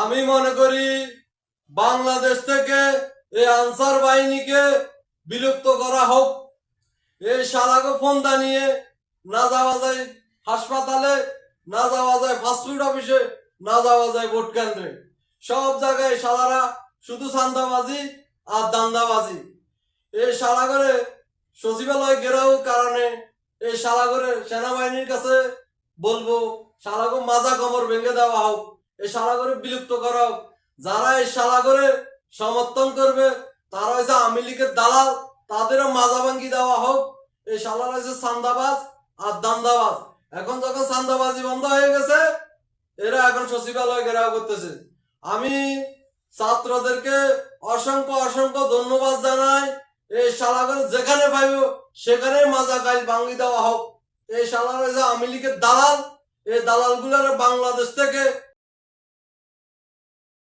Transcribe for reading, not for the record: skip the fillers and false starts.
আমি মনে করি বাংলাদেশ থেকে এই আনসার বাহিনীকে বিলুপ্ত করা হোক। এই শালাকে ফোনটা নিয়ে না যাওয়া যায় হাসপাতালে, না যাওয়া যায় ফাস্টফুড অফিসে, না যাওয়া যায় ভোট কেন্দ্রে। সব জায়গায় শালারা শুধু চান্দাবাজি আর দান্দাবাজি। এই শালাগরে সচিবালয় ঘেরাও কারণে এই শালাগরে সেনাবাহিনীর কাছে বলবো শালাগো মাজা কমর ভেঙে দেওয়া হোক, এই শালাগরে বিলুপ্ত করা হোক। যারা এই শালাগরে সমর্থন করবে তারা হয়েছে আওয়ামী লীগের দালাল, তাদেরও মাজা ভাঙ্গি দেওয়া হোক। এই শালারা হয়েছে চান্দাবাজ আর দান্দাবাজ। এখন যখন চান্দাবাজি বন্ধ হয়ে গেছে, এরা এখন সচিবালয় ঘেরাও করতেছে। আমি ছাত্রদেরকে অসংখ্য অসংখ্য ধন্যবাদ জানাই। এই শালাগরে যেখানে পাইব সেখানে মাজা গাইল ভাঙ্গি দেওয়া হোক। এই শালারা যে আওয়ামী লীগের দালাল, এই দালাল গুলার বাংলাদেশ থেকে